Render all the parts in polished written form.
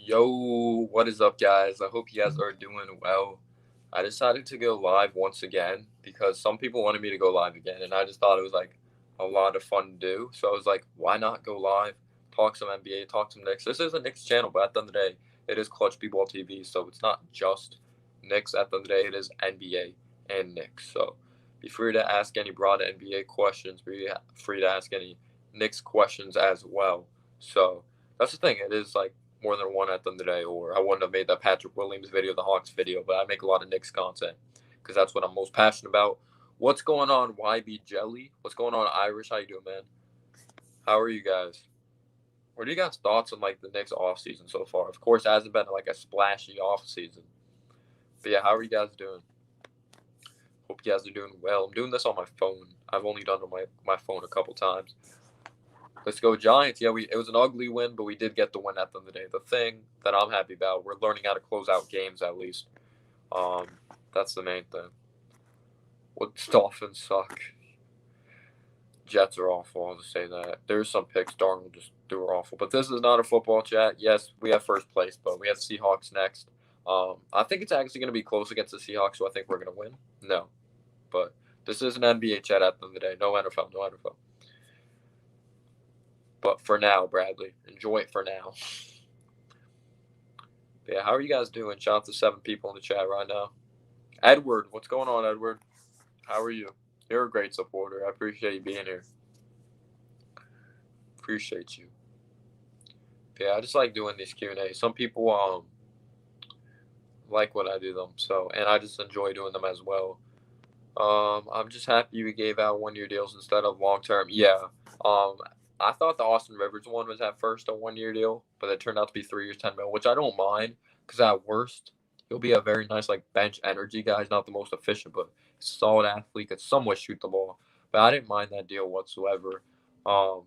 Yo, what is up, guys? I hope you guys are doing well. I decided to go live once again because some people wanted me to go live again, and I just thought it was like a lot of fun to do. So I was like, why not go live, talk some NBA, talk some Knicks? This is a Knicks channel, but at the end of the day, it is Clutch B-Ball TV, so it's not just Knicks. At the end of the day, it is NBA and Knicks. So be free to ask any broad NBA questions. Be free to ask any Knicks questions as well. So that's the thing. It is like more than one at the end of the day, or I wouldn't have made that Patrick Williams video, the Hawks video, but I make a lot of Knicks content because that's what I'm most passionate about. What's going on, YB Jelly? What's going on, Irish? How you doing, man? How are you guys? What are you guys' thoughts on like the Knicks off season so far? Of course, it hasn't been like a splashy off season, but yeah, how are you guys doing? Hope you guys are doing well. I'm doing this on my phone. I've only done it on my phone a couple times. Let's go Giants. Yeah, it was an ugly win, but we did get the win at the end of the day. The thing that I'm happy about, we're learning how to close out games at least. Um, that's the main thing. What Dolphins suck. Jets are awful. I'll just say that. There's some picks. Darnold just threw are awful. But this is not a football chat. Yes, we have first place, but we have Seahawks next. I think it's actually going to be close against the Seahawks, so I think we're going to win. No, but this is an NBA chat at the end of the day. No NFL. No NFL. But for now, Bradley, enjoy it for now. But yeah, how are you guys doing? Shout out to 7 people in the chat right now. Edward, what's going on, Edward? How are you? You're a great supporter. I appreciate you being here. Appreciate you. But yeah, I just like doing these Q&A. Some people like when I do them, so and I just enjoy doing them as well. I'm just happy we gave out 1 year deals instead of long term. Yeah. I thought the Austin Rivers one was at first a 1 year deal, but it turned out to be 3 years, 10 mil, which I don't mind because at worst he'll be a very nice like bench energy guy. He's not the most efficient, but he's a solid athlete, could somewhat shoot the ball. But I didn't mind that deal whatsoever. Um,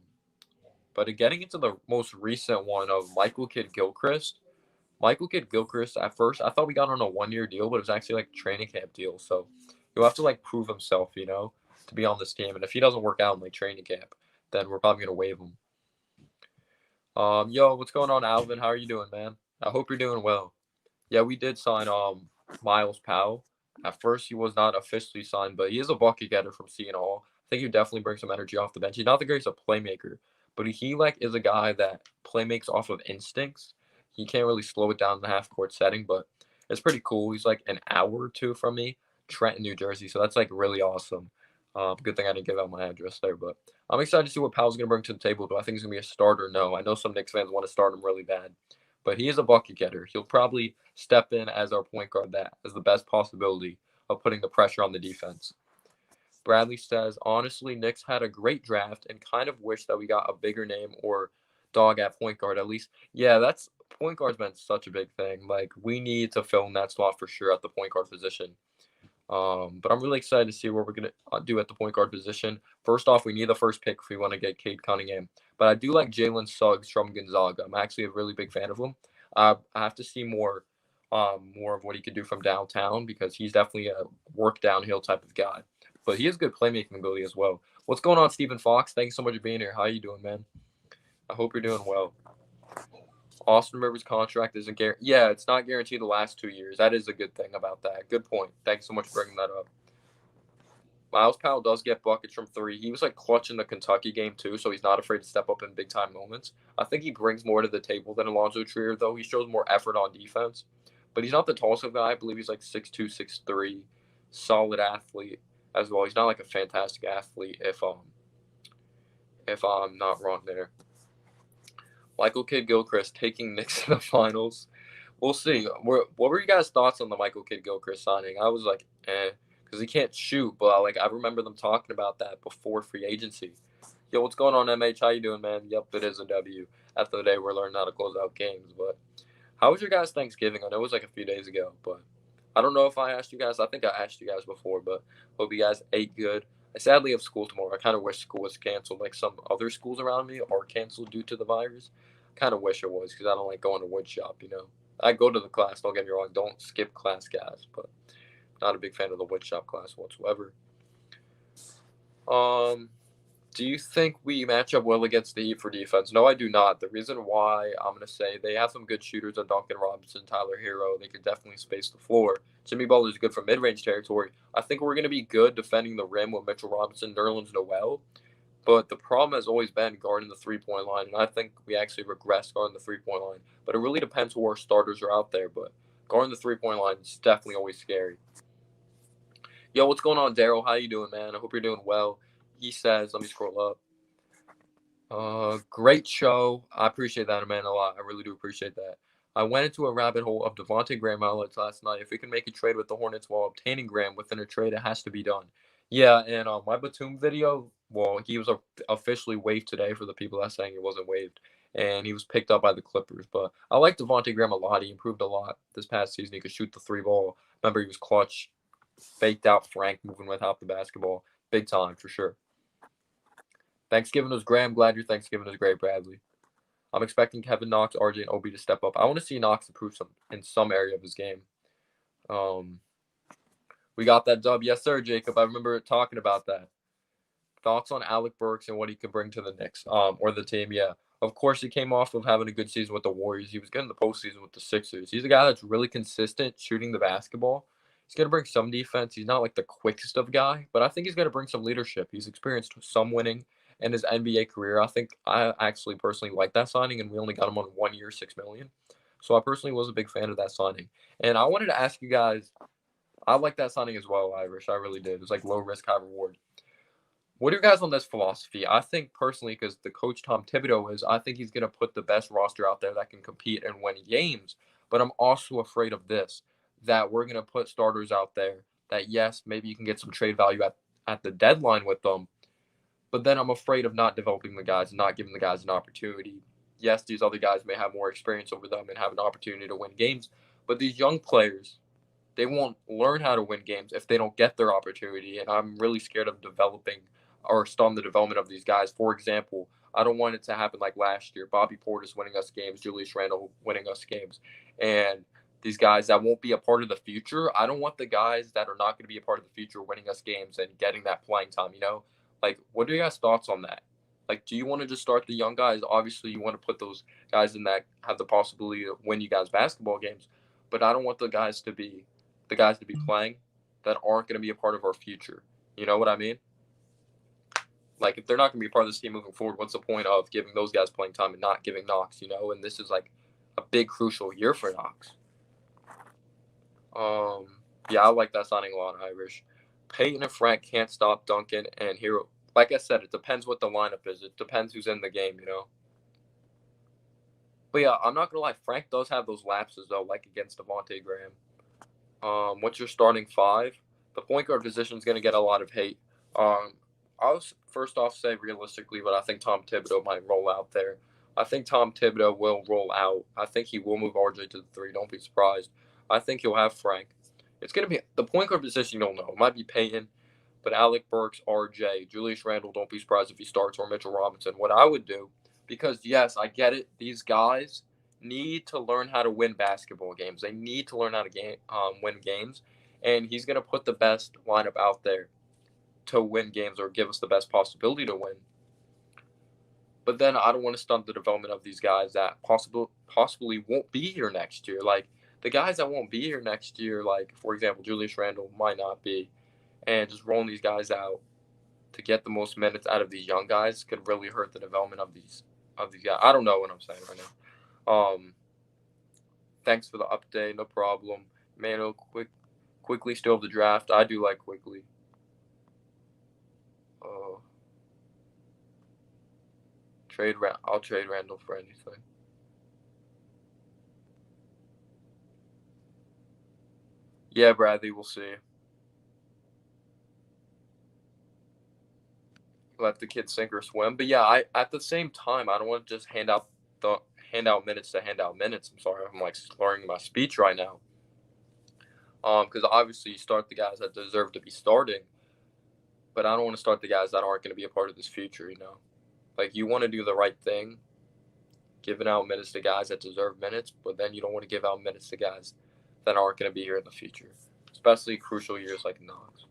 but getting into the most recent one of Michael Kidd Gilchrist. Michael Kidd Gilchrist, at first, I thought we got on a 1 year deal, but it was actually like a training camp deal. So he'll have to like prove himself, to be on this team. And if he doesn't work out in like training camp, then we're probably gonna waive him. Yo, what's going on, Alvin? How are you doing, man? I hope you're doing well. Yeah, we did sign Miles Powell. At first, he was not officially signed, but he is a bucket getter from Seton Hall. I think he definitely brings some energy off the bench. He's not the greatest a playmaker, but he like is a guy that playmakes off of instincts. He can't really slow it down in the half court setting, but it's pretty cool. He's like an hour or two from me, Trenton, New Jersey, so that's like really awesome. Good thing I didn't give out my address there, but I'm excited to see what Powell's going to bring to the table. Do I think he's going to be a starter? No. I know some Knicks fans want to start him really bad, but he is a bucket getter. He'll probably step in as our point guard, that as the best possibility of putting the pressure on the defense. Bradley says, honestly, Knicks had a great draft and kind of wish that we got a bigger name or dog at point guard at least. Yeah, that's point guard's been such a big thing. Like we need to fill in that slot for sure at the point guard position. But I'm really excited to see what we're gonna do at the point guard position. First off, we need the first pick if we want to get Cade Cunningham. But I do like Jalen Suggs from Gonzaga. I'm actually a really big fan of him. I have to see more of what he could do from downtown because he's definitely a work downhill type of guy. But he has good playmaking ability as well. What's going on, Stephen Fox? Thanks so much for being here. How you doing, man? I hope you're doing well. Austin Rivers' contract isn't guaranteed. Yeah, it's not guaranteed the last 2 years. That is a good thing about that. Good point. Thanks so much for bringing that up. Miles Powell does get buckets from three. He was like clutch in the Kentucky game too, so he's not afraid to step up in big time moments. I think he brings more to the table than Alonzo Trier, though. He shows more effort on defense, but he's not the tallest guy. I believe he's like 6'2", 6'3", solid athlete as well. He's not like a fantastic athlete if I'm not wrong there. Michael Kidd Gilchrist taking Knicks to the finals. We'll see. What were you guys' thoughts on the Michael Kidd Gilchrist signing? I was like, because he can't shoot, but like I remember them talking about that before free agency. Yo, what's going on, MH? How you doing, man? Yep, it is a W. At the day, we're learning how to close out games. But how was your guys' Thanksgiving? I know it was like a few days ago, but I don't know if I asked you guys. I think I asked you guys before, but hope you guys ate good. I sadly have school tomorrow. I kind of wish school was canceled, like some other schools around me are canceled due to the virus. Kind of wish it was because I don't like going to wood shop. I go to the class, don't get me wrong. Don't skip class, guys, but not a big fan of the wood shop class whatsoever. Um, Do you think we match up well against the Heat for defense? No, I do not. The reason why I'm going to say they have some good shooters on Duncan Robinson, Tyler Hero. They could definitely space the floor. Jimmy Butler's good from mid-range territory. I think we're going to be good defending the rim with Mitchell Robinson, Nerlens Noel. But the problem has always been guarding the three-point line, and I think we actually regress guarding the three-point line. But it really depends who our starters are out there. But guarding the three-point line is definitely always scary. Yo, what's going on, Daryl? How you doing, man? I hope you're doing well. He says, let me scroll up. Great show. I appreciate that, man, a lot. I really do appreciate that. I went into a rabbit hole of Devontae Graham outlets last night. If we can make a trade with the Hornets while obtaining Graham within a trade, it has to be done. Yeah, and my Batum video, well, he was officially waived today for the people that saying he wasn't waived. And he was picked up by the Clippers. But I like Devontae Graham a lot. He improved a lot this past season. He could shoot the three ball. Remember, he was clutch, faked out Frank moving without the basketball. Big time, for sure. Thanksgiving was great. I'm glad your Thanksgiving was great, Bradley. I'm expecting Kevin Knox, RJ, and Obi to step up. I want to see Knox improve in some area of his game. We got that dub. Yes, sir, Jacob. I remember talking about that. Thoughts on Alec Burks and what he could bring to the Knicks or the team? Yeah. Of course, he came off of having a good season with the Warriors. He was good in the postseason with the Sixers. He's a guy that's really consistent shooting the basketball. He's going to bring some defense. He's not like the quickest of guy, but I think he's going to bring some leadership. He's experienced some winning in his NBA career. I think I actually personally like that signing, and we only got him on 1 year, $6 million. So I personally was a big fan of that signing. And I wanted to ask you guys, I like that signing as well, Irish. I really did. It was like low risk, high reward. What are you guys on this philosophy? I think personally, because the coach Tom Thibodeau is, I think he's going to put the best roster out there that can compete and win games. But I'm also afraid of this, that we're going to put starters out there that, yes, maybe you can get some trade value at the deadline with them. But then I'm afraid of not developing the guys and not giving the guys an opportunity. Yes, these other guys may have more experience over them and have an opportunity to win games. But these young players, they won't learn how to win games if they don't get their opportunity. And I'm really scared of developing or stunning the development of these guys. For example, I don't want it to happen like last year. Bobby Portis winning us games, Julius Randle winning us games. And these guys that won't be a part of the future, I don't want the guys that are not going to be a part of the future winning us games and getting that playing time, you know? Like, what are your guys' thoughts on that? Like, do you want to just start the young guys? Obviously, you want to put those guys in that have the possibility to win you guys basketball games. But I don't want the guys to be playing that aren't going to be a part of our future. You know what I mean? Like, if they're not going to be a part of this team moving forward, what's the point of giving those guys playing time and not giving Knox, you know? And this is, like, a big, crucial year for Knox. Yeah, I like that signing a lot, Irish. Peyton and Frank can't stop Duncan and Hero. Like I said, it depends what the lineup is. It depends who's in the game, you know? But, yeah, I'm not going to lie. Frank does have those lapses, though, like against Devontae Graham. What's your starting five? The point guard position is going to get a lot of hate. I'll first off say realistically, but I think Tom Thibodeau might roll out there. I think Tom Thibodeau will roll out. I think he will move RJ to the three. Don't be surprised. I think he'll have Frank. It's going to be the point guard position. You don't know. It might be Peyton, but Alec Burks, RJ, Julius Randle. Don't be surprised if he starts, or Mitchell Robinson. What I would do, because yes, I get it. These guys need to learn how to win basketball games. They need to learn how to win games, and he's going to put the best lineup out there to win games or give us the best possibility to win. But then I don't want to stunt the development of these guys that possibly won't be here next year. Like the guys that won't be here next year, like for example, Julius Randle might not be, and just rolling these guys out to get the most minutes out of these young guys could really hurt the development of these guys. I don't know what I'm saying right now. Thanks for the update. No problem. Mano, quickly still have the draft. I do like quickly. I'll trade Randall for anything. Yeah, Bradley, we'll see. Let the kid sink or swim. But yeah, I at the same time I don't want to just hand out minutes to hand out minutes. I'm sorry, I'm like slurring my speech right now. Because obviously you start the guys that deserve to be starting, but I don't want to start the guys that aren't going to be a part of this future. You know, like you want to do the right thing, giving out minutes to guys that deserve minutes, but then you don't want to give out minutes to guys that aren't going to be here in the future, especially crucial years like Knox.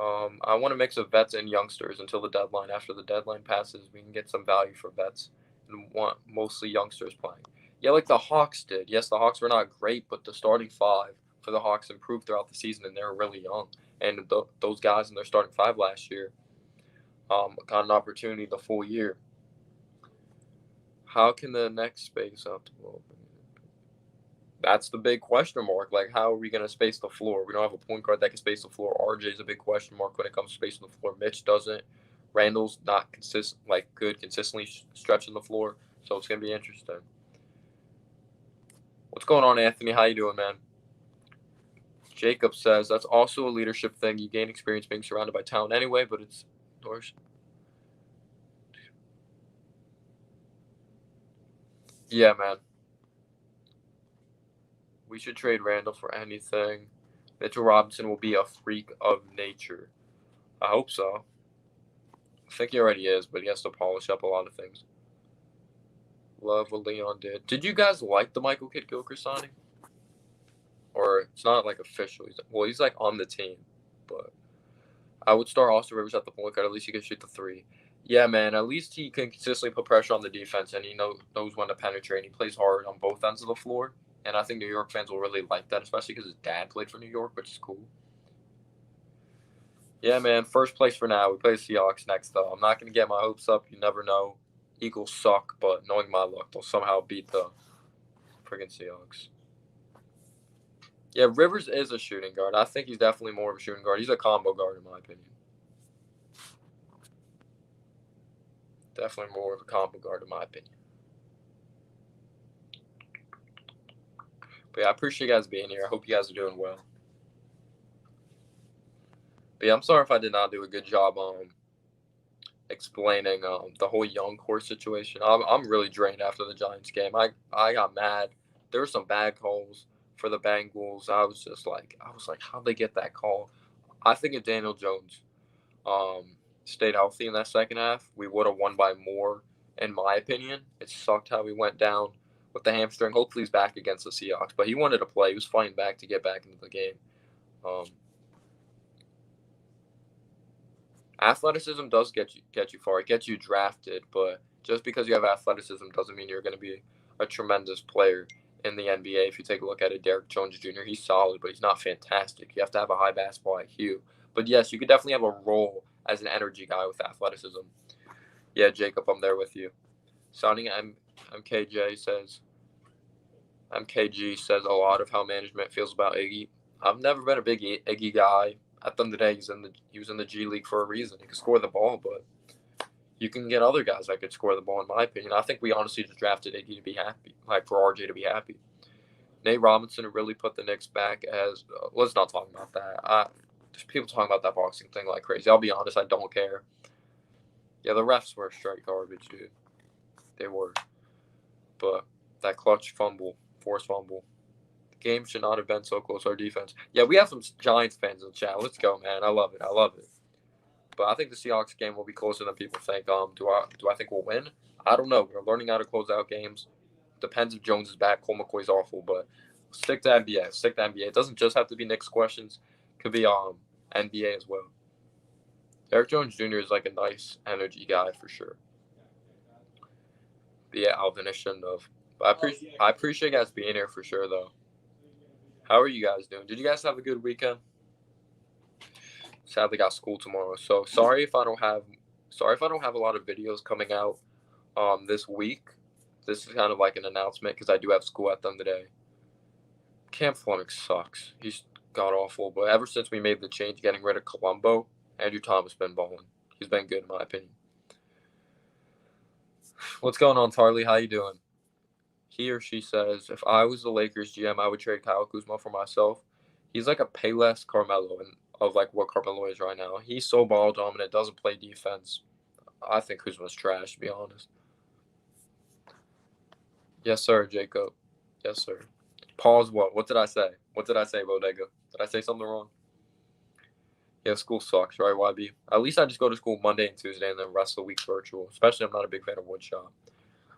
I want to mix of vets and youngsters until the deadline. After the deadline passes, we can get some value for vets and want mostly youngsters playing. Yeah, like the Hawks did. Yes, the Hawks were not great, but the starting five for the Hawks improved throughout the season, and they were really young. And those guys in their starting five last year got an opportunity the full year. How can the next space up the world? That's the big question mark. Like, how are we going to space the floor? We don't have a point guard that can space the floor. RJ's a big question mark when it comes to spacing the floor. Mitch doesn't. Randall's not consistent, like good, consistently stretching the floor. So it's going to be interesting. What's going on, Anthony? How you doing, man? Jacob says that's also a leadership thing. You gain experience being surrounded by talent anyway, but it's worse. Yeah, man. We should trade Randall for anything. Mitchell Robinson will be a freak of nature. I hope so. I think he already is, but he has to polish up a lot of things. Love what Leon did. Did you guys like the Michael Kidd-Gilchrist signing? Or it's not like official. He's like on the team, but I would start Austin Rivers at the point guard. At least he can shoot the three. Yeah, man. At least he can consistently put pressure on the defense, and he knows when to penetrate. And he plays hard on both ends of the floor, and I think New York fans will really like that, especially because his dad played for New York, which is cool. Yeah, man. First place for now. We play the Seahawks next, though. I'm not going to get my hopes up. You never know. Eagles suck, but knowing my luck, they'll somehow beat the friggin' Seahawks. Yeah, Rivers is a shooting guard. I think he's definitely more of a shooting guard. He's a combo guard, in my opinion. Definitely more of a combo guard, in my opinion. But yeah, I appreciate you guys being here. I hope you guys are doing well. But yeah, I'm sorry if I did not do a good job explaining the whole young core situation. I'm really drained after the Giants game. I got mad. There were some bad calls for the Bengals. I was like, how'd they get that call? I think if Daniel Jones stayed healthy in that second half, we would have won by more, in my opinion. It sucked how we went down with the hamstring. Hopefully he's back against the Seahawks, but he wanted to play. He was fighting back to get back into the game. Athleticism does get you far. It gets you drafted, but just because you have athleticism doesn't mean you're going to be a tremendous player in the NBA. If you take a look at it, Derrick Jones Jr., he's solid, but he's not fantastic. You have to have a high basketball IQ. But yes, you could definitely have a role as an energy guy with athleticism. Yeah, Jacob, I'm there with you. Sounding MKG says a lot of how management feels about Iggy. I've never been a big Iggy guy. At the end of the day, he was in the G League for a reason. He could score the ball, but you can get other guys that could score the ball, in my opinion. I think we honestly just drafted Iggy to be happy, like for RJ to be happy. Nate Robinson really put the Knicks back as let's not talk about that. There's people talking about that boxing thing like crazy. I'll be honest, I don't care. Yeah, the refs were straight garbage, dude. They were. But that clutch fumble, forced fumble. The game should not have been so close. Our defense. Yeah, we have some Giants fans in the chat. Let's go, man. I love it. But I think the Seahawks game will be closer than people think. Do I think we'll win? I don't know. We're learning how to close out games. Depends if Jones is back. Cole McCoy's awful, but stick to NBA. Stick to NBA. It doesn't just have to be Knicks questions. It could be NBA as well. Derrick Jones Jr. is like a nice energy guy for sure. But yeah, Alvin, I shouldn't have. But I appreciate you guys being here for sure, though. How are you guys doing? Did you guys have a good weekend? Sadly, got school tomorrow, so sorry if I don't have a lot of videos coming out this week. This is kind of like an announcement because I do have school at the end of the day. Cam Fleming sucks. He's god awful, but ever since we made the change getting rid of Colombo, Andrew Thomas been balling. He's been good in my opinion. What's going on, Tarley? How you doing? He or she says, if I was the Lakers GM, I would trade Kyle Kuzma for myself. He's like a Payless Carmelo of like what Carmelo is right now. He's so ball dominant, doesn't play defense. I think Kuzma's trash, to be honest. Yes, sir, Jacob. Yes, sir. Pause what? What did I say? What did I say, Bodega? Did I say something wrong? Yeah, school sucks, right, YB? At least I just go to school Monday and Tuesday and then rest of the week virtual. Especially I'm not a big fan of woodshop.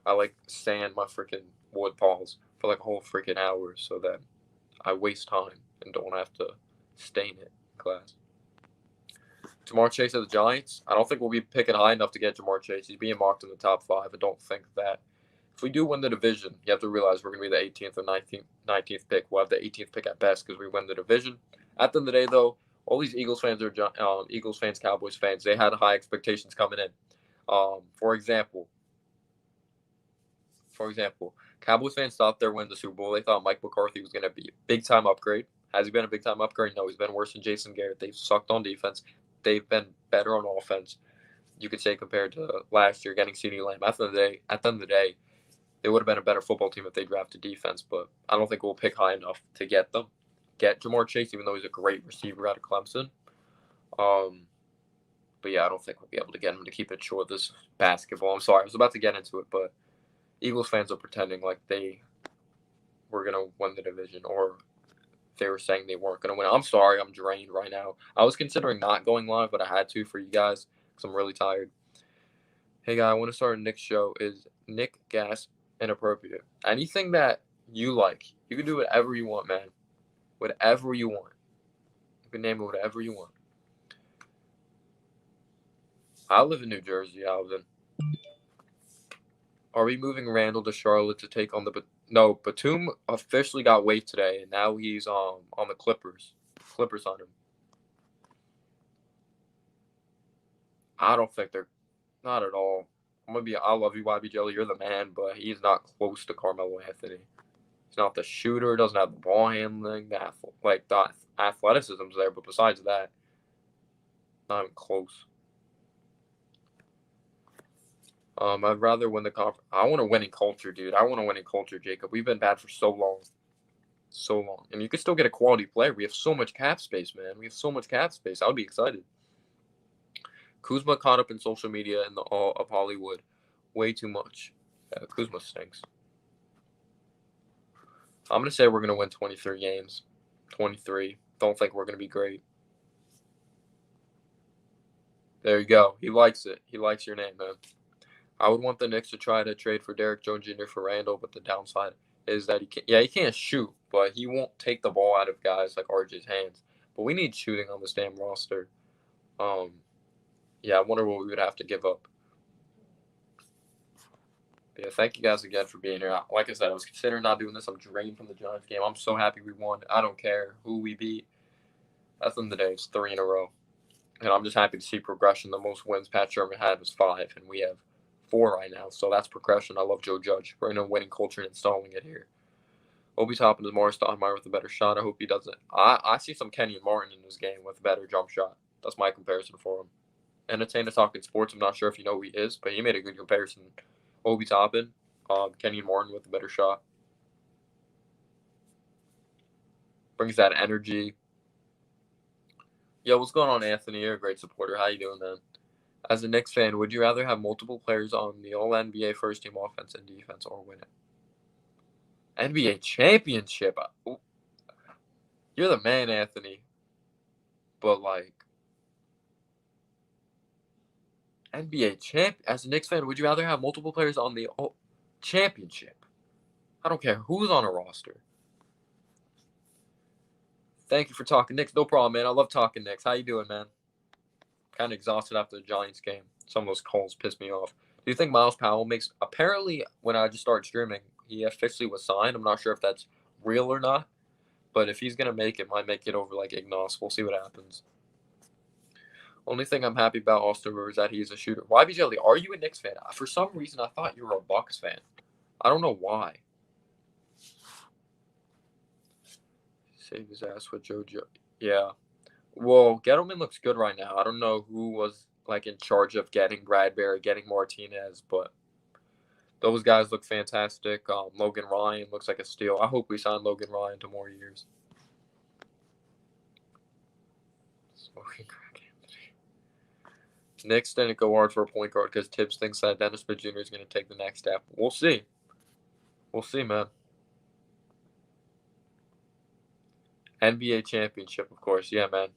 I like sand my freaking wood paws for like a whole freaking hour so that I waste time and don't have to stain it in class. Jamar Chase of the Giants. I don't think we'll be picking high enough to get Jamar Chase. He's being mocked in the top 5. I don't think that. If we do win the division, you have to realize we're going to be the 18th or 19th pick. We'll have the 18th pick at best because we win the division. At the end of the day, though, all these Eagles fans are Eagles fans, Cowboys fans. They had high expectations coming in. For example, Cowboys fans thought they were winning the Super Bowl. They thought Mike McCarthy was going to be a big-time upgrade. Has he been a big-time upgrade? No, he's been worse than Jason Garrett. They've sucked on defense. They've been better on offense, you could say, compared to last year getting CeeDee Lamb. At the end of the day, they would have been a better football team if they drafted defense, but I don't think we'll pick high enough to get them. Get Jamar Chase, even though he's a great receiver out of Clemson. But yeah, I don't think we'll be able to get him to keep it short this basketball. I'm sorry, I was about to get into it, but Eagles fans are pretending like they were going to win the division, or they were saying they weren't going to win. I'm sorry, I'm drained right now. I was considering not going live, but I had to for you guys because I'm really tired. Hey, guy, I want to start a Knicks show. Is Nick Gas inappropriate? Anything that you like, you can do whatever you want, man. Whatever you want. You can name it whatever you want. I live in New Jersey, Alvin. Are we moving Randall to Charlotte to take on the... No, Batum officially got waived today, and now he's on the Clippers. Clippers on him. I don't think they're... Not at all. I love you, YB Jelly. You're the man, but he's not close to Carmelo Anthony. He's not the shooter. Doesn't have the ball handling. The athleticism's there, but besides that, not even close. I'd rather win the conference. I want a winning culture, dude. I want a winning culture, Jacob. We've been bad for so long. So long. And you could still get a quality player. We have so much cap space, man. We have so much cap space. I would be excited. Kuzma caught up in social media in the all of Hollywood. Way too much. Yeah, Kuzma stinks. I'm going to say we're going to win 23 games. 23. Don't think we're going to be great. There you go. He likes it. He likes your name, man. I would want the Knicks to try to trade for Derrick Jones Jr. for Randall, but the downside is that he can't shoot, but he won't take the ball out of guys like RJ's hands. But we need shooting on this damn roster. Yeah, I wonder what we would have to give up. But yeah, thank you guys again for being here. Like I said, I was considering not doing this. I'm drained from the Giants game. I'm so happy we won. I don't care who we beat. At the end of the day, it's 3 in a row. And I'm just happy to see progression. The most wins Pat Sherman had was 5, and we have 4 right now. So that's progression. I love Joe Judge. We're in a winning culture and installing it here. Obi Toppin is Morris Stoudemire with a better shot. I hope he doesn't. I see some Kenny Martin in this game with a better jump shot. That's my comparison for him. Entertainer Talking Sports. I'm not sure if you know who he is, but he made a good comparison. Obi Toppin, Kenny Martin with a better shot. Brings that energy. Yo, what's going on, Anthony? You're a great supporter. How you doing, man? As a Knicks fan, would you rather have multiple players on the All-NBA first-team offense and defense or win it? NBA championship. You're the man, Anthony. But, NBA champ. As a Knicks fan, would you rather have multiple players on the championship? I don't care who's on a roster. Thank you for talking Knicks. No problem, man. I love talking Knicks. How you doing, man? Kind of exhausted after the Giants game. Some of those calls pissed me off. Do you think Miles Powell makes... Apparently, when I just started streaming, he officially was signed. I'm not sure if that's real or not. But if he's going to make it, might make it over like Ignas. We'll see what happens. Only thing I'm happy about Austin Rivers is that he's a shooter. YB Jelly, are you a Knicks fan? For some reason, I thought you were a Bucks fan. I don't know why. Save his ass with JoJo. Yeah. Well, Gettleman looks good right now. I don't know who was in charge of getting Bradbury, getting Martinez, but those guys look fantastic. Logan Ryan looks like a steal. I hope we sign Logan Ryan to more years. Smoking crack, Anthony. Knicks didn't go hard for a point guard because Tibbs thinks that Dennis Smith Jr. is going to take the next step. We'll see. We'll see, man. NBA championship, of course. Yeah, man.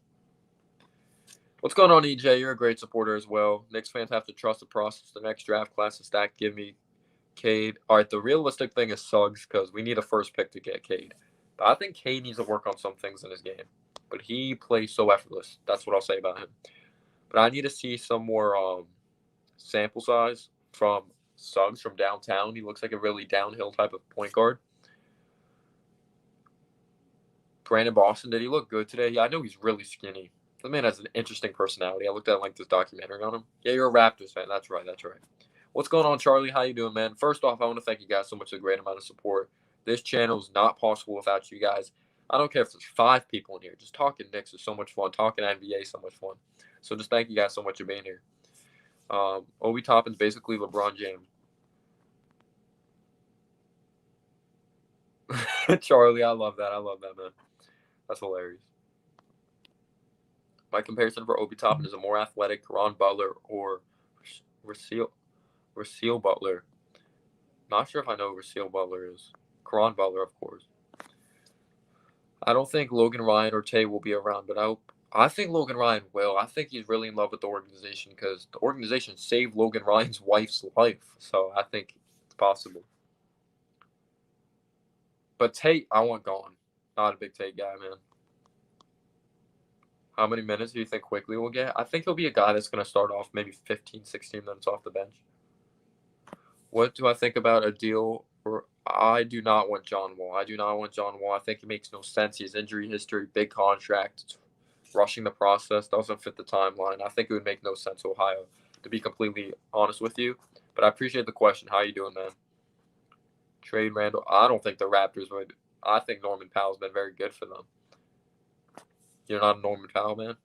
What's going on, EJ? You're a great supporter as well. Knicks fans have to trust the process. The next draft class is stacked. Give me Cade. All right, the realistic thing is Suggs because we need a first pick to get Cade. But I think Cade needs to work on some things in his game. But he plays so effortless. That's what I'll say about him. But I need to see some more sample size from Suggs from downtown. He looks like a really downhill type of point guard. Brandon Boston, did he look good today? Yeah, I know he's really skinny. The man has an interesting personality. I looked at like this documentary on him. Yeah, you're a Raptors fan. That's right. That's right. What's going on, Charlie? How you doing, man? First off, I want to thank you guys so much for the great amount of support. This channel is not possible without you guys. I don't care if there's 5 people in here. Just talking Knicks is so much fun. Talking NBA is so much fun. So just thank you guys so much for being here. Obi Toppin's basically LeBron James. Charlie, I love that. I love that, man. That's hilarious. My comparison for Obi Toppin is a more athletic Ron Butler or Raseel Butler. Not sure if I know who Raseel Butler is. Caron Butler, of course. I don't think Logan Ryan or Tay will be around, but I think Logan Ryan will. I think he's really in love with the organization because the organization saved Logan Ryan's wife's life. So I think it's possible. But Tate, I want gone. Not a big Tate guy, man. How many minutes do you think Quickly will get? I think he'll be a guy that's going to start off maybe 15, 16 minutes off the bench. What do I think about a deal? I do not want John Wall. I do not want John Wall. I think it makes no sense. He has injury history, big contract, rushing the process, doesn't fit the timeline. I think it would make no sense to Ohio, to be completely honest with you. But I appreciate the question. How you doing, man? Trade Randall. I don't think the Raptors would. I think Norman Powell's been very good for them. You're not a Norman Powell man?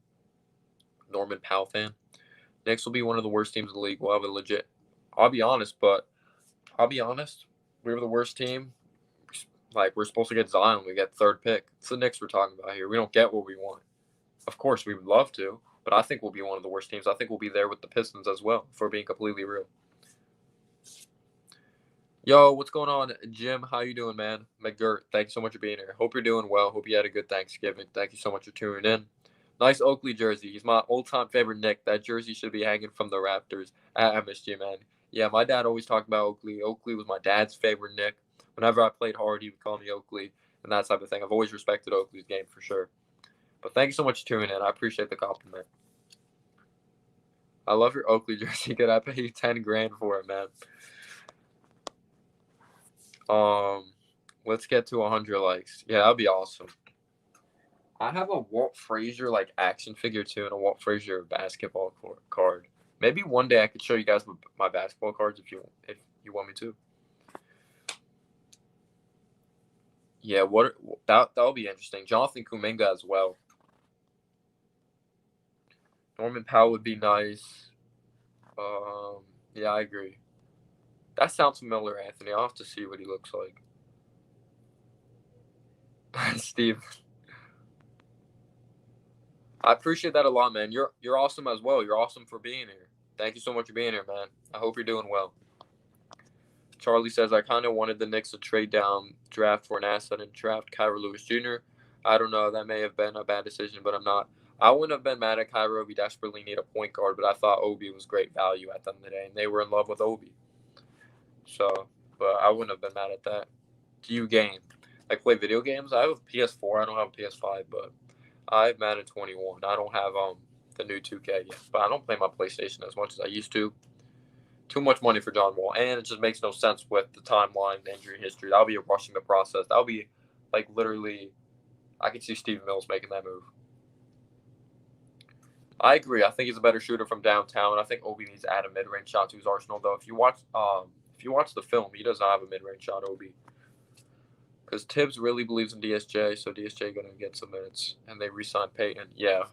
Norman Powell fan? Knicks will be one of the worst teams in the league. We'll have a legit. I'll be honest. We were the worst team. Like, we're supposed to get Zion. We get 3rd pick. It's the Knicks we're talking about here. We don't get what we want. Of course, we would love to, but I think we'll be one of the worst teams. I think we'll be there with the Pistons as well, if we're being completely real. Yo, what's going on, Jim? How you doing, man? McGirt, thank you so much for being here. Hope you're doing well. Hope you had a good Thanksgiving. Thank you so much for tuning in. Nice Oakley jersey. He's my old-time favorite Knick. That jersey should be hanging from the Raptors at MSG, man. Yeah, my dad always talked about Oakley. Oakley was my dad's favorite Knick. Whenever I played hard, he would call me Oakley and that type of thing. I've always respected Oakley's game for sure. But thank you so much for tuning in. I appreciate the compliment. I love your Oakley jersey. Could I pay you $10,000 for it, man? Let's get to 100 likes. Yeah, that'd be awesome. I have a Walt Frazier like action figure too, and a Walt Frazier basketball card. Maybe one day I could show you guys my basketball cards if you want me to. Yeah, that'll be interesting. Jonathan Kuminga as well. Norman Powell would be nice. Yeah, I agree. That sounds familiar, Anthony. I'll have to see what he looks like. Steve. I appreciate that a lot, man. You're awesome as well. You're awesome for being here. Thank you so much for being here, man. I hope you're doing well. Charlie says, I kind of wanted the Knicks to trade down, draft for an asset, and draft Kyra Lewis Jr. I don't know. That may have been a bad decision, but I'm not. I wouldn't have been mad at Kyra. We desperately need a point guard, but I thought Obi was great value at the end of the day, and they were in love with Obi. So, but I wouldn't have been mad at that. Do you game? Like, play video games? I have a PS4. I don't have a PS5, but I have Madden 21. I don't have the new 2K yet, but I don't play my PlayStation as much as I used to. Too much money for John Wall, and it just makes no sense with the timeline, the injury history. That'll be rushing the process. That'll be, like, literally, I could see Steve Mills making that move. I agree. I think he's a better shooter from downtown. I think Obi needs to add a mid-range shot to his arsenal, though. If you watch the film, he does not have a mid-range shot, Obi. Because Tibbs really believes in DSJ, so DSJ going to get some minutes. And they re-signed Peyton. Yeah.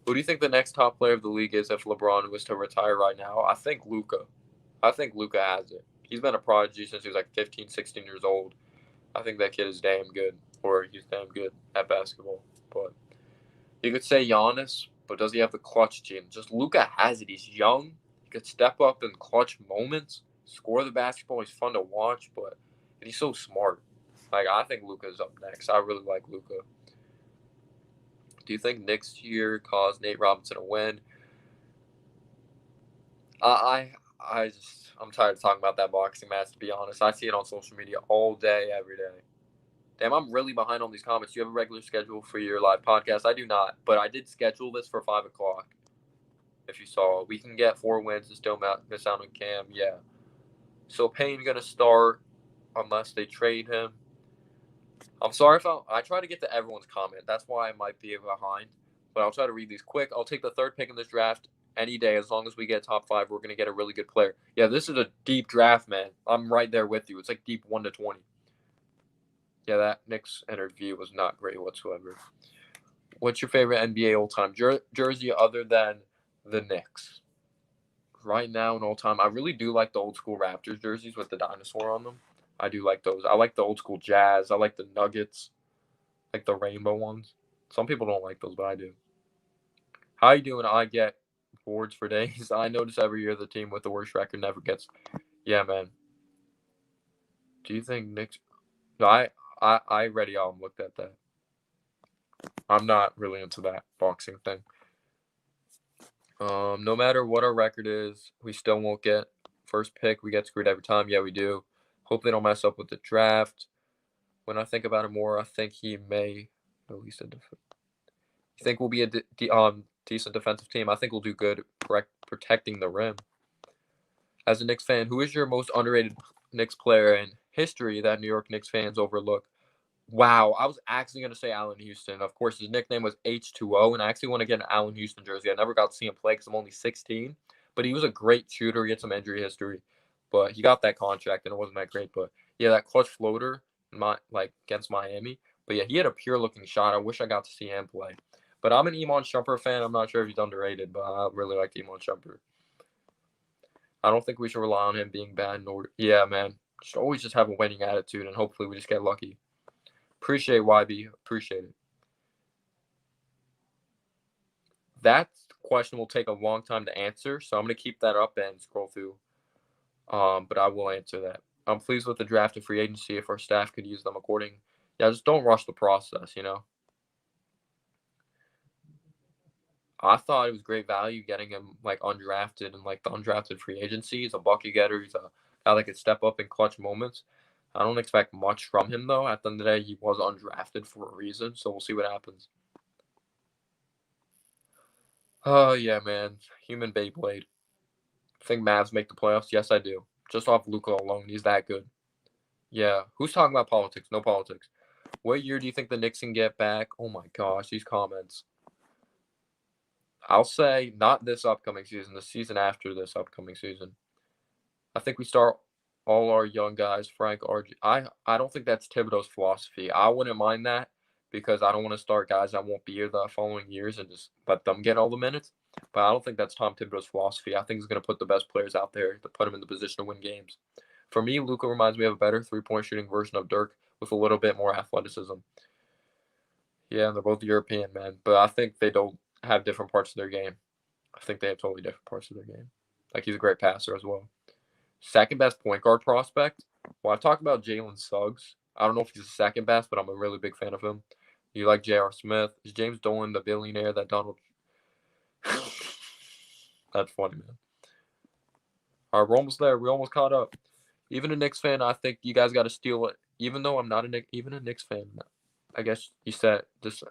Who do you think the next top player of the league is if LeBron was to retire right now? I think Luka. I think Luka has it. He's been a prodigy since he was like 15, 16 years old. I think that kid is damn good. Or he's damn good at basketball. But you could say Giannis, but does he have the clutch gene? Just Luka has it. He's young. He could step up in clutch moments, score the basketball. He's fun to watch, but he's so smart. Like, I think Luka's up next. I really like Luka. Do you think next year caused Nate Robinson a win? I'm tired of talking about that boxing match, to be honest. I see it on social media all day, every day. Damn, I'm really behind on these comments. You have a regular schedule for your live podcast? I do not, but I did schedule this for 5 o'clock. If you saw, we can get 4 wins and still miss out on Cam. Yeah. So Payne going to start unless they trade him. I'm sorry if I try to get to everyone's comment. That's why I might be behind. But I'll try to read these quick. I'll take the 3rd pick in this draft any day. As long as we get top 5, we're going to get a really good player. Yeah, this is a deep draft, man. I'm right there with you. It's like deep 1 to 20. Yeah, that Knicks interview was not great whatsoever. What's your favorite NBA all-time jersey other than the Knicks? Right now and all-time, I really do like the old-school Raptors jerseys with the dinosaur on them. I do like those. I like the old-school Jazz. I like the Nuggets, like the rainbow ones. Some people don't like those, but I do. How you doing? I get boards for days. I notice every year the team with the worst record never gets. Yeah, man. Do you think Knicks? No, I already looked at that. I'm not really into that boxing thing. No matter what our record is, we still won't get first pick. We get screwed every time. Yeah, we do. Hope they don't mess up with the draft. When I think about it more, I think he may at least you think we'll be a decent defensive team. I think we'll do good protecting the rim. As a Knicks fan, who is your most underrated Knicks player in history that New York Knicks fans overlook? Wow, I was actually going to say Allen Houston. Of course, his nickname was H2O, and I actually want to get an Allen Houston jersey. I never got to see him play because I'm only 16, but he was a great shooter. He had some injury history, but he got that contract, and it wasn't that great. But, yeah, that clutch floater against Miami. But, yeah, he had a pure-looking shot. I wish I got to see him play. But I'm an Iman Shumpert fan. I'm not sure if he's underrated, but I really like Iman Shumpert. I don't think we should rely on him being bad in order. Yeah, man. Should always just have a winning attitude, and hopefully we just get lucky. Appreciate YB. Appreciate it. That question will take a long time to answer, so I'm going to keep that up and scroll through. But I will answer that. I'm pleased with the draft and free agency if our staff could use them according. Yeah, just don't rush the process, I thought it was great value getting him undrafted and the undrafted free agency. He's a bucket getter. He's a guy that could step up in clutch moments. I don't expect much from him though. At the end of the day, he was undrafted for a reason, so we'll see what happens. Oh yeah, man. Human Beyblade. Think Mavs make the playoffs? Yes, I do. Just off Luka alone, he's that good. Yeah. Who's talking about politics? No politics. What year do you think the Knicks can get back? Oh my gosh, these comments. I'll say not this upcoming season, the season after this upcoming season. I think we start all our young guys, Frank, RG. I don't think that's Thibodeau's philosophy. I wouldn't mind that because I don't want to start guys that won't be here the following years and just let them get all the minutes. But I don't think that's Tom Thibodeau's philosophy. I think he's going to put the best players out there to put them in the position to win games. For me, Luka reminds me of a better three-point shooting version of Dirk with a little bit more athleticism. Yeah, they're both European, man. But I think they don't have different parts of their game. I think they have totally different parts of their game. He's a great passer as well. Second best point guard prospect. Well, I've talked about Jalen Suggs. I don't know if he's the second best, but I'm a really big fan of him. You like J.R. Smith? Is James Dolan the billionaire that Donald? That's funny, man. All right, we're almost there. We almost caught up. Even a Knicks fan, I think you guys got to steal it. Even though I'm not even a Knicks fan, I guess you said this.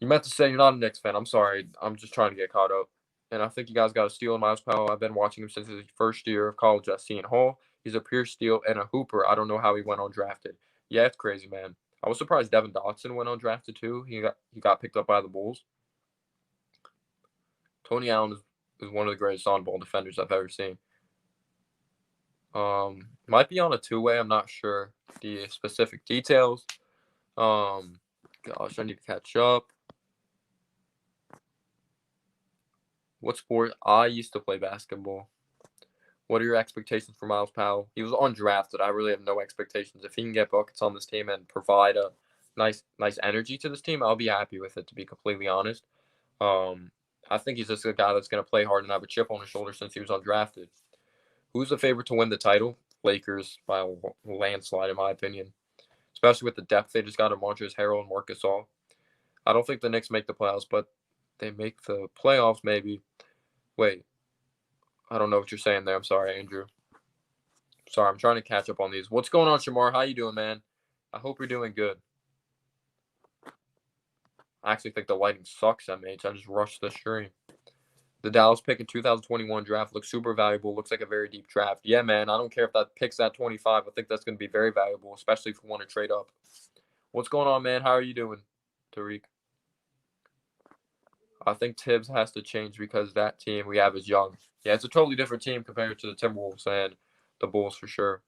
You meant to say you're not a Knicks fan. I'm sorry. I'm just trying to get caught up. And I think you guys got to steal Miles Powell. I've been watching him since his first year of college at Seton Hall. He's a pure steal and a hooper. I don't know how he went undrafted. Yeah, it's crazy, man. I was surprised Devin Dotson went undrafted too. He got picked up by the Bulls. Tony Allen is one of the greatest on-ball defenders I've ever seen. Might be on a two-way. I'm not sure the specific details. Gosh, I need to catch up. What sport? I used to play basketball. What are your expectations for Miles Powell? He was undrafted. I really have no expectations. If he can get buckets on this team and provide a nice energy to this team, I'll be happy with it, to be completely honest. I think he's just a guy that's going to play hard and have a chip on his shoulder since he was undrafted. Who's the favorite to win the title? Lakers by a landslide, in my opinion. Especially with the depth they just got of Montrezl Harrell and Marc Gasol. I don't think the Knicks make the playoffs, but they make the playoffs maybe. Wait. I don't know what you're saying there. I'm sorry, Andrew. Sorry, I'm trying to catch up on these. What's going on, Shamar? How you doing, man? I hope you're doing good. I actually think the lighting sucks, MH. I just rushed the stream. The Dallas pick in 2021 draft looks super valuable. Looks like a very deep draft. Yeah, man. I don't care if that pick's at 25. I think that's going to be very valuable, especially if we want to trade up. What's going on, man? How are you doing, Tariq? I think Tibbs has to change because that team we have is young. Yeah, it's a totally different team compared to the Timberwolves and the Bulls for sure.